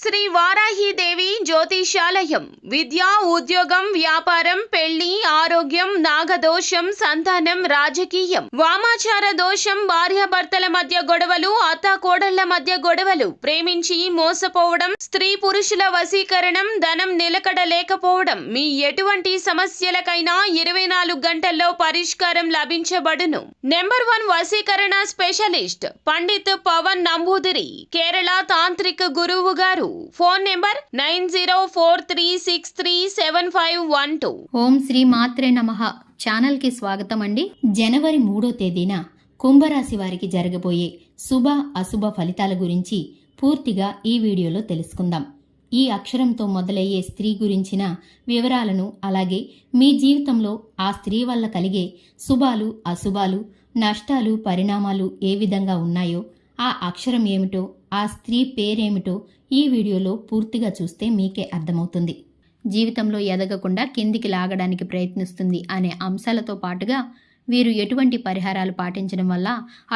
శ్రీ వారాహిదేవి జ్యోతిషాలయం విద్య, ఉద్యోగం, వ్యాపారం, పెళ్లి, ఆరోగ్యం, నాగదోషం, సంతానం, రాజకీయం, వామాచార దోషం, భార్యాభర్తల మధ్య గొడవలు, అత్తాకోడళ్ల మధ్య గొడవలు, ప్రేమించి మోసపోవడం, స్త్రీ పురుషుల వశీకరణం, ధనం నిలకడ లేకపోవడం, మీ ఎటువంటి సమస్యలకైనా 24 గంటల్లో పరిష్కారం లభించబడును. నెంబర్ 1 వశీకరణ స్పెషలిస్ట్ పండిత్ పవన్ నంబూదిరి, కేరళ తాంత్రిక గురువు గారు. Phone number 9043637512. ఓం శ్రీ మాత్రే నమః. ఛానల్ కి స్వాగతం అండి. జనవరి 3వ తేదీన కుంభరాశి వారికి జరగబోయే శుభ అశుభ ఫలితాల గురించి పూర్తిగా ఈ వీడియోలో తెలుసుకుందాం. ఈ అక్షరంతో మొదలయ్యే స్త్రీ గురించిన వివరాలను, అలాగే మీ జీవితంలో ఆ స్త్రీ వల్ల కలిగే శుభాలు, అశుభాలు, నష్టాలు, పరిణామాలు ఏ విధంగా ఉన్నాయో, ఆ అక్షరం ఏమిటో, ఆ స్త్రీ పేరేమిటో ఈ వీడియోలో పూర్తిగా చూస్తే మీకే అర్థమవుతుంది. జీవితంలో ఎదగకుండా కిందికి లాగడానికి ప్రయత్నిస్తుంది అనే అంశాలతో పాటుగా వీరు ఎటువంటి పరిహారాలు పాటించడం వల్ల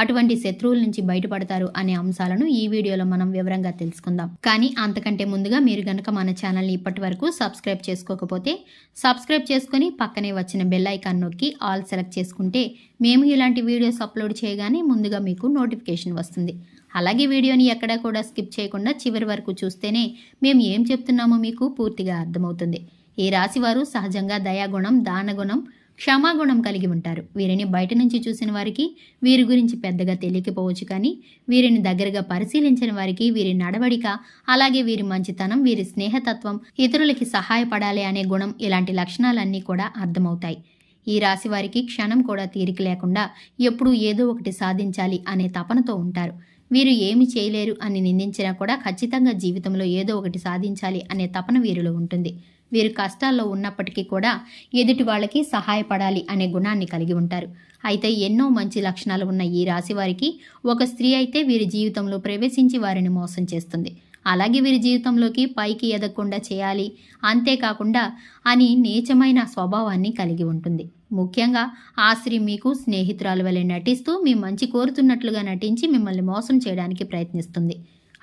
అటువంటి శత్రువుల నుంచి బయటపడతారు అనే అంశాలను ఈ వీడియోలో మనం వివరంగా తెలుసుకుందాం. కానీ అంతకంటే ముందుగా మీరు గనక మన ఛానల్ని ఇప్పటి వరకు సబ్స్క్రైబ్ చేసుకోకపోతే సబ్స్క్రైబ్ చేసుకుని పక్కనే వచ్చిన బెల్ ఐకాన్ నొక్కి ఆల్ సెలెక్ట్ చేసుకుంటే మేము ఇలాంటి వీడియోస్ అప్లోడ్ చేయగానే ముందుగా మీకు నోటిఫికేషన్ వస్తుంది. అలాగే వీడియోని ఎక్కడా కూడా స్కిప్ చేయకుండా చివరి వరకు చూస్తేనే మేము ఏం చెప్తున్నామో మీకు పూర్తిగా అర్థమవుతుంది. ఈ రాశివారు సహజంగా దయాగుణం, దానగుణం, క్షమాగుణం కలిగి ఉంటారు. వీరిని బయట నుంచి చూసిన వారికి వీరి గురించి పెద్దగా తెలియకపోవచ్చు, కానీ వీరిని దగ్గరగా పరిశీలించిన వారికి వీరి నడవడిక, అలాగే వీరి మంచితనం, వీరి స్నేహతత్వం, ఇతరులకి సహాయపడాలి అనే గుణం, ఇలాంటి లక్షణాలన్నీ కూడా అర్థమవుతాయి. ఈ రాశి వారికి క్షణం కూడా తీరిక లేకుండా ఎప్పుడూ ఏదో ఒకటి సాధించాలి అనే తపనతో ఉంటారు. వీరు ఏమి చేయలేరు అని నిందించినా కూడా ఖచ్చితంగా జీవితంలో ఏదో ఒకటి సాధించాలి అనే తపన వీరిలో ఉంటుంది. వీరు కష్టాల్లో ఉన్నప్పటికీ కూడా ఎదుటి వాళ్ళకి సహాయపడాలి అనే గుణాన్ని కలిగి ఉంటారు. అయితే ఎన్నో మంచి లక్షణాలు ఉన్న ఈ రాశి వారికి ఒక స్త్రీ అయితే వీరి జీవితంలో ప్రవేశించి వారిని మోసం చేస్తుంది. అలాగే వీరి జీవితంలోకి పైకి ఎదగకుండా చేయాలి, అంతేకాకుండా అని నీచమైన స్వభావాన్ని కలిగి ఉంటుంది. ముఖ్యంగా ఆ స్త్రీ మీకు స్నేహితురాలు వలె నటిస్తూ మీ మంచి కోరుతున్నట్లుగా నటించి మిమ్మల్ని మోసం చేయడానికి ప్రయత్నిస్తుంది.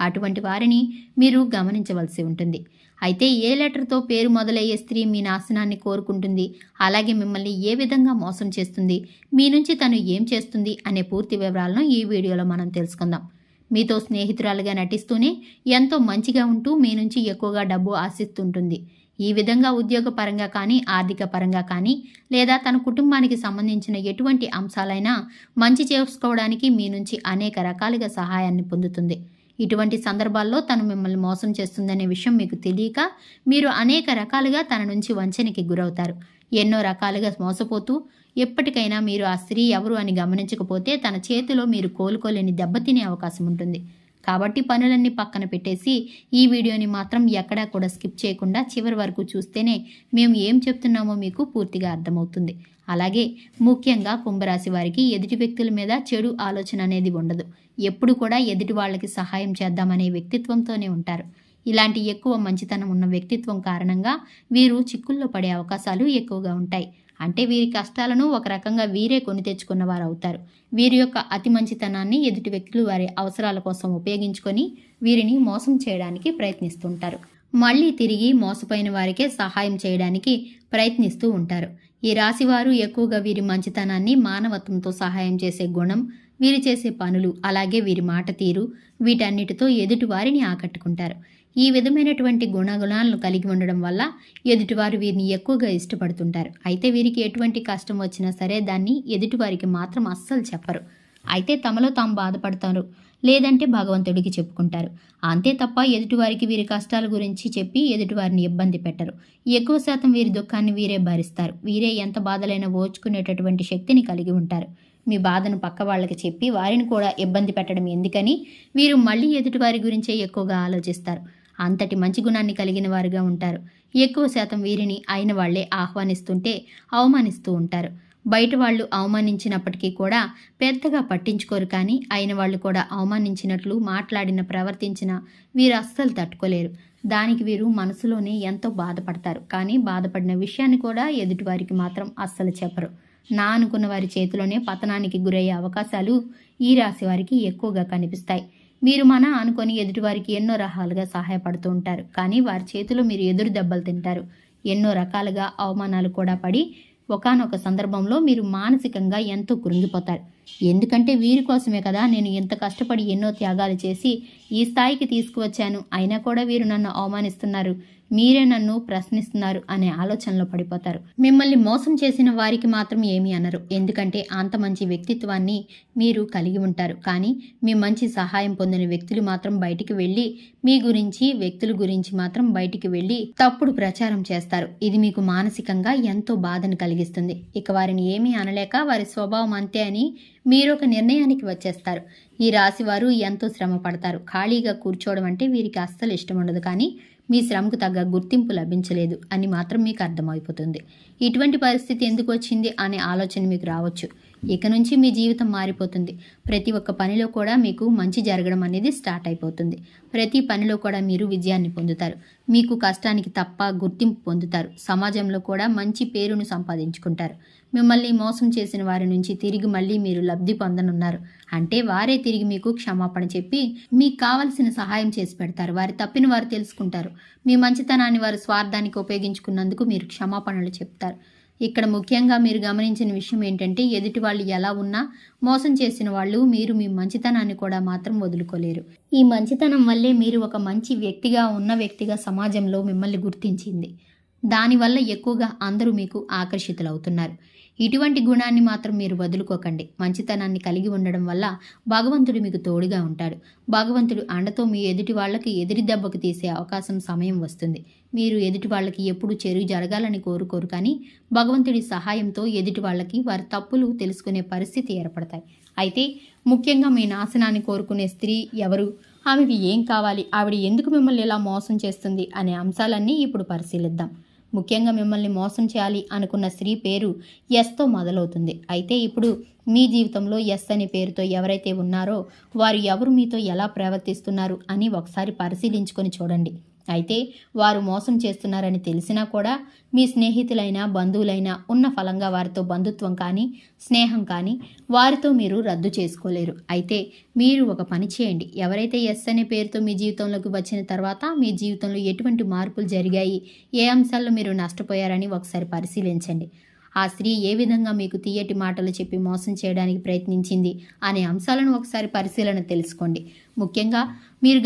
అటువంటి వారిని మీరు గమనించవలసి ఉంటుంది. అయితే ఏ లెటర్తో పేరు మొదలయ్యే స్త్రీ మీ నాశనాన్ని కోరుకుంటుంది, అలాగే మిమ్మల్ని ఏ విధంగా మోసం చేస్తుంది, మీ నుంచి తను ఏం చేస్తుంది అనే పూర్తి వివరాలను ఈ వీడియోలో మనం తెలుసుకుందాం. మీతో స్నేహితురాలుగా నటిస్తూనే ఎంతో మంచిగా ఉంటూ మీ నుంచి ఎక్కువగా డబ్బు ఆశిస్తుంటుంది. ఈ విధంగా ఉద్యోగ పరంగా కానీ, ఆర్థిక పరంగా కానీ, లేదా తన కుటుంబానికి సంబంధించిన ఎటువంటి అంశాలైనా మంచి చేసుకోవడానికి మీ నుంచి అనేక రకాలుగా సహాయాన్ని పొందుతుంది. ఇటువంటి సందర్భాల్లో తను మిమ్మల్ని మోసం చేస్తుందనే విషయం మీకు తెలియక మీరు అనేక రకాలుగా తన నుంచి వంచనకి గురవుతారు. ఎన్నో రకాలుగా మోసపోతూ ఎప్పటికైనా మీరు ఆ స్త్రీ ఎవరు అని గమనించకపోతే తన చేతిలో మీరు కోలుకోలేని దెబ్బతినే అవకాశం ఉంటుంది. కాబట్టి పనులన్నీ పక్కన పెట్టేసి ఈ వీడియోని మాత్రం ఎక్కడా కూడా స్కిప్ చేయకుండా చివరి వరకు చూస్తేనే మేము ఏం చెప్తున్నామో మీకు పూర్తిగా అర్థమవుతుంది. అలాగే ముఖ్యంగా కుంభరాశి వారికి ఎదుటి వ్యక్తుల మీద చెడు ఆలోచన అనేది ఉండదు. ఎప్పుడు కూడా ఎదుటి వాళ్ళకి సహాయం చేద్దామనే వ్యక్తిత్వంతోనే ఉంటారు. ఇలాంటి ఎక్కువ మంచితనం ఉన్న వ్యక్తిత్వం కారణంగా వీరు చిక్కుల్లో పడే అవకాశాలు ఎక్కువగా ఉంటాయి. అంటే వీరి కష్టాలను ఒక రకంగా వీరే కొని తెచ్చుకున్న వారు అవుతారు. వీరి యొక్క అతి మంచితనాన్ని ఎదుటి వ్యక్తులు వారి అవసరాల కోసం ఉపయోగించుకొని వీరిని మోసం చేయడానికి ప్రయత్నిస్తుంటారు. మళ్ళీ తిరిగి మోసపోయిన వారికే సహాయం చేయడానికి ప్రయత్నిస్తూ ఉంటారు. ఈ రాశివారు ఎక్కువగా వీరి మంచితనాన్ని, మానవత్వంతో సహాయం చేసే గుణం, వీరు చేసే పనులు, అలాగే వీరి మాట తీరు, వీటన్నిటితో ఎదుటి వారిని ఆకట్టుకుంటారు. ఈ విధమైనటువంటి గుణాలను కలిగి ఉండడం వల్ల ఎదుటివారు వీరిని ఎక్కువగా ఇష్టపడుతుంటారు. అయితే వీరికి ఎటువంటి కష్టం వచ్చినా సరే దాన్ని ఎదుటివారికి మాత్రం అస్సలు చెప్పరు. అయితే తమలో తాము బాధపడతారు, లేదంటే భగవంతుడికి చెప్పుకుంటారు. అంతే తప్ప ఎదుటివారికి వీరి కష్టాల గురించి చెప్పి ఎదుటివారిని ఇబ్బంది పెట్టరు. ఎక్కువ శాతం వీరి దుఃఖాన్ని వీరే భరిస్తారు. వీరే ఎంత బాధలైనా ఓర్చుకునేటటువంటి శక్తిని కలిగి ఉంటారు. మీ బాధను పక్క వాళ్ళకి చెప్పి వారిని కూడా ఇబ్బంది పెట్టడం ఎందుకని వీరు మళ్ళీ ఎదుటివారి గురించే ఎక్కువగా ఆలోచిస్తారు. అంతటి మంచి గుణాన్ని కలిగిన వారుగా ఉంటారు. ఎక్కువ శాతం వీరిని అయిన వాళ్లే ఆహ్వానిస్తుంటే అవమానిస్తూ ఉంటారు. బయట వాళ్ళు అవమానించినప్పటికీ కూడా పెద్దగా పట్టించుకోరు, కానీ అయిన వాళ్ళు కూడా అవమానించినట్లు మాట్లాడిన, ప్రవర్తించిన వీరు అస్సలు తట్టుకోలేరు. దానికి వీరు మనసులోనే ఎంతో బాధపడతారు. కానీ బాధపడిన విషయాన్ని కూడా ఎదుటివారికి మాత్రం అస్సలు చెప్పరు. నా అనుకున్న వారి చేతిలోనే పతనానికి గురయ్యే అవకాశాలు ఈ రాశి వారికి ఎక్కువగా కనిపిస్తాయి. మీరు అనుకొని ఎదుటివారికి ఎన్నో రకాలుగా సహాయపడుతూ ఉంటారు. కానీ వారి చేతిలో మీరు ఎదురు దెబ్బలు తింటారు. ఎన్నో రకాలుగా అవమానాలు కూడా పడి ఒకానొక సందర్భంలో మీరు మానసికంగా ఎంతో కృంగిపోతారు. ఎందుకంటే వీరి కోసమే కదా నేను ఎంత కష్టపడి ఎన్నో త్యాగాలు చేసి ఈ స్థాయికి తీసుకువచ్చాను, అయినా కూడా వీరు నన్ను అవమానిస్తున్నారు, మీరే నన్ను ప్రశ్నిస్తున్నారు అనే ఆలోచనలో పడిపోతారు. మిమ్మల్ని మోసం చేసిన వారికి మాత్రం ఏమీ అనరు, ఎందుకంటే అంత మంచి వ్యక్తిత్వాన్ని మీరు కలిగి ఉంటారు. కానీ మీ మంచి సహాయం పొందిన వ్యక్తులు మాత్రం బయటికి వెళ్ళి మీ గురించి, వ్యక్తుల గురించి మాత్రం బయటికి వెళ్ళి తప్పుడు ప్రచారం చేస్తారు. ఇది మీకు మానసికంగా ఎంతో బాధను కలిగిస్తుంది. ఇక వారిని ఏమీ అనలేక వారి స్వభావం అంతే అని మీరు ఒక నిర్ణయానికి వచ్చేస్తారు. ఈ రాశి వారు ఎంతో శ్రమ పడతారు. ఖాళీగా కూర్చోవడం అంటే వీరికి అస్సలు ఇష్టం ఉండదు. కానీ మీ శ్రమకు తగ్గ గుర్తింపు లభించలేదు అని మాత్రం మీకు అర్థమైపోతుంది. ఇటువంటి పరిస్థితి ఎందుకు వచ్చింది అనే ఆలోచన మీకు రావచ్చు. ఇక నుంచి మీ జీవితం మారిపోతుంది. ప్రతి ఒక్క పనిలో కూడా మీకు మంచి జరగడం అనేది స్టార్ట్ అయిపోతుంది. ప్రతి పనిలో కూడా మీరు విజయాన్ని పొందుతారు. మీకు కష్టానికి తప్ప గుర్తింపు పొందుతారు. సమాజంలో కూడా మంచి పేరును సంపాదించుకుంటారు. మిమ్మల్ని మోసం చేసిన వారి నుంచి తిరిగి మళ్ళీ మీరు లబ్ధి పొందనున్నారు. అంటే వారే తిరిగి మీకు క్షమాపణ చెప్పి మీకు కావలసిన సహాయం చేసి పెడతారు. వారి తప్పిన వారు తెలుసుకుంటారు. మీ మంచితనాన్ని వారి స్వార్థానికి ఉపయోగించుకున్నందుకు మీరు క్షమాపణలు చెప్తారు. ఇక్కడ ముఖ్యంగా మీరు గమనించిన విషయం ఏంటంటే ఎదుటి వాళ్ళు ఎలా ఉన్నా మోసం చేసిన వాళ్ళు మీరు మీ మంచితనాన్ని కూడా మాత్రం వదులుకోలేరు. ఈ మంచితనం వల్లే మీరు ఒక మంచి వ్యక్తిగా సమాజంలో మిమ్మల్ని గుర్తించింది. దానివల్ల ఎక్కువగా అందరూ మీకు ఆకర్షితులవుతున్నారు. ఇటువంటి గుణాన్ని మాత్రం మీరు వదులుకోకండి. మంచితనాన్ని కలిగి ఉండడం వల్ల భగవంతుడు మీకు తోడుగా ఉంటాడు. భగవంతుడు అండతో మీ ఎదుటి వాళ్ళకి ఎదురి దెబ్బకు తీసే అవకాశం సమయం వస్తుంది. మీరు ఎదుటి వాళ్ళకి ఎప్పుడు చెడు జరగాలని కోరుకోరు, కానీ భగవంతుడి సహాయంతో ఎదుటి వాళ్ళకి వారి తప్పులు తెలుసుకునే పరిస్థితి ఏర్పడతాయి. అయితే ముఖ్యంగా మీ నాశనాన్ని కోరుకునే స్త్రీ ఎవరు, ఆమెకి ఏం కావాలి, ఆవిడ ఎందుకు మిమ్మల్ని ఇలా మోసం చేస్తుంది అనే అంశాలన్నీ ఇప్పుడు పరిశీలిద్దాం. ముఖ్యంగా మిమ్మల్ని మోసం చేయాలి అనుకున్న స్త్రీ పేరు ఎస్తో మొదలవుతుంది. అయితే ఇప్పుడు మీ జీవితంలో ఎస్ అనే పేరుతో ఎవరైతే ఉన్నారో వారు ఎవరు, మీతో ఎలా ప్రవర్తిస్తున్నారు అని ఒకసారి పరిశీలించుకొని చూడండి. అయితే వారు మోసం చేస్తున్నారని తెలిసినా కూడా మీ స్నేహితులైనా బంధువులైనా ఉన్న ఫలంగా వారితో బంధుత్వం కానీ స్నేహం కానీ వారితో మీరు రద్దు చేసుకోలేరు. అయితే మీరు ఒక పని చేయండి. ఎవరైతే ఎస్ అనే పేరుతో మీ జీవితంలోకి వచ్చిన తర్వాత మీ జీవితంలో ఎటువంటి మార్పులు జరిగాయి, ఏ అంశాల్లో మీరు నష్టపోయారని ఒకసారి పరిశీలించండి. ఆ స్త్రీ ఏ విధంగా మీకు తీయటి మాటలు చెప్పి మోసం చేయడానికి ప్రయత్నించింది అనే అంశాలను ఒకసారి పరిశీలన తెలుసుకోండి. ముఖ్యంగా మీరు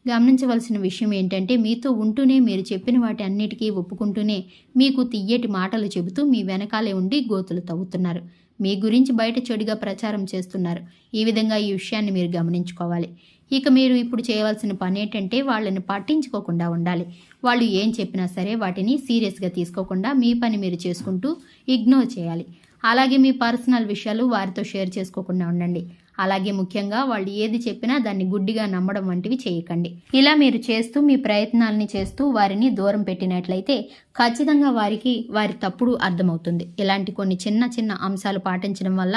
గమనించవలసిన విషయం ఏంటంటే మీతో ఉంటూనే మీరు చెప్పిన వాటి అన్నిటికీ ఒప్పుకుంటూనే మీకు తియ్యటి మాటలు చెబుతూ మీ వెనకాలే ఉండి గోతులు తవ్వుతున్నారు. మీ గురించి బయట చెడుగా ప్రచారం చేస్తున్నారు. ఈ విధంగా ఈ విషయాన్ని మీరు గమనించుకోవాలి. ఇక మీరు ఇప్పుడు చేయవలసిన పని ఏంటంటే వాళ్ళని పట్టించుకోకుండా ఉండాలి. వాళ్ళు ఏం చెప్పినా సరే వాటిని సీరియస్గా తీసుకోకుండా మీ పని మీరు చేసుకుంటూ ఇగ్నోర్ చేయాలి. అలాగే మీ పర్సనల్ విషయాలు వారితో షేర్ చేసుకోకుండా ఉండండి. అలాగే ముఖ్యంగా వాళ్ళు ఏది చెప్పినా దాన్ని గుడ్డిగా నమ్మడం వంటివి చేయకండి. ఇలా మీరు చేస్తూ మీ ప్రయత్నాలని చేస్తూ వారిని దూరం పెట్టినట్లయితే ఖచ్చితంగా వారికి వారి తప్పుడు అర్థమవుతుంది. ఇలాంటి కొన్ని చిన్న చిన్న అంశాలు పాటించడం వల్ల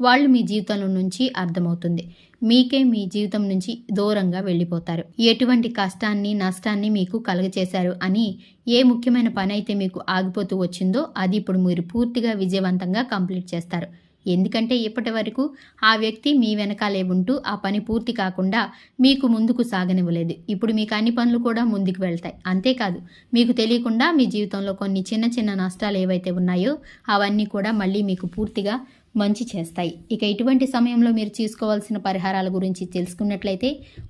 వాళ్ళు మీ జీవితంలో నుంచి అర్థమవుతుంది. మీకే మీ జీవితం నుంచి దూరంగా వెళ్ళిపోతారు. ఎటువంటి కష్టాన్ని నష్టాన్ని మీకు కలుగచేశారు అని ఏ ముఖ్యమైన పని అయితే మీకు ఆగిపోతూ వచ్చిందో అది ఇప్పుడు మీరు పూర్తిగా విజయవంతంగా కంప్లీట్ చేస్తారు. ఎందుకంటే ఇప్పటి వరకు ఆ వ్యక్తి మీ వెనకాలే ఉంటూ ఆ పని పూర్తి కాకుండా మీకు ముందుకు సాగనివ్వలేదు. ఇప్పుడు మీకు అన్ని పనులు కూడా ముందుకు వెళ్తాయి. అంతేకాదు మీకు తెలియకుండా మీ జీవితంలో కొన్ని చిన్న చిన్న నష్టాలు ఏవైతే ఉన్నాయో అవన్నీ కూడా మళ్ళీ మీకు పూర్తిగా మంచి చేస్తాయి. ఇక ఇటువంటి సమయంలో మీరు తీసుకోవాల్సిన పరిహారాల గురించి తెలుసుకున్నట్లయితే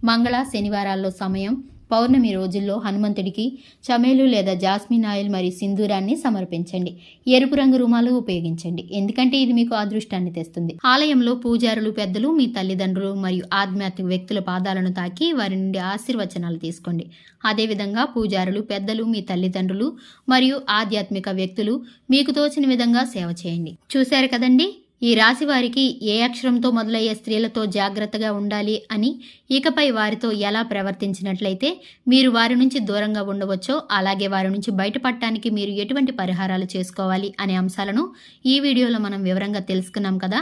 మంగళ శనివారాల్లో సమయం, పౌర్ణమి రోజుల్లో హనుమంతుడికి చమేలు లేదా జాస్మిన్ ఆయిల్ మరియు సింధూరాన్ని సమర్పించండి. ఎరుపు రంగు రుమాలు ఉపయోగించండి, ఎందుకంటే ఇది మీకు అదృష్టాన్ని తెస్తుంది. ఆలయంలో పూజారులు పెద్దలు మీ తల్లిదండ్రులు మరియు ఆధ్యాత్మిక వ్యక్తుల పాదాలను తాకి వారి నుండి ఆశీర్వచనాలు తీసుకోండి. అదేవిధంగా పూజారులు పెద్దలు మీ తల్లిదండ్రులు మరియు ఆధ్యాత్మిక వ్యక్తులు మీకు తోచిన విధంగా సేవ చేయండి. చూశారు కదండి, ఈ రాశి వారికి ఏ అక్షరంతో మొదలయ్యే స్త్రీలతో జాగ్రత్తగా ఉండాలి అని, ఇకపై వారితో ఎలా ప్రవర్తించినట్లయితే మీరు వారి నుంచి దూరంగా ఉండవచ్చో, అలాగే వారి నుంచి బయటపడటానికి మీరు ఎటువంటి పరిహారాలు చేసుకోవాలి అనే అంశాలను ఈ వీడియోలో మనం వివరంగా తెలుసుకున్నాం కదా.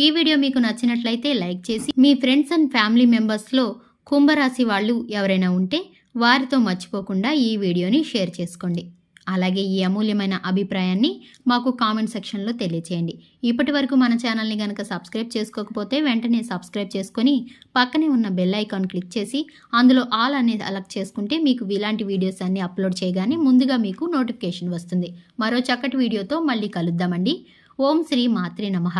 ఈ వీడియో మీకు నచ్చినట్లయితే లైక్ చేసి మీ ఫ్రెండ్స్ అండ్ ఫ్యామిలీ మెంబర్స్లో కుంభరాశి వాళ్ళు ఎవరైనా ఉంటే వారితో మర్చిపోకుండా ఈ వీడియోని షేర్ చేసుకోండి. అలాగే ఈ అమూల్యమైన అభిప్రాయాన్ని మాకు కామెంట్ సెక్షన్లో తెలియచేయండి. ఇప్పటి వరకు మన ఛానల్ని కనుక సబ్స్క్రైబ్ చేసుకోకపోతే వెంటనే సబ్స్క్రైబ్ చేసుకొని పక్కనే ఉన్న బెల్ ఐకాన్ క్లిక్ చేసి అందులో ఆల్ అనేది సెలెక్ట్ చేసుకుంటే మీకు ఇలాంటి వీడియోస్ అన్ని అప్లోడ్ చేయగానే ముందుగా మీకు నోటిఫికేషన్ వస్తుంది. మరో చక్కటి వీడియోతో మళ్ళీ కలుద్దామండి. ఓం శ్రీ మాత్రే నమః.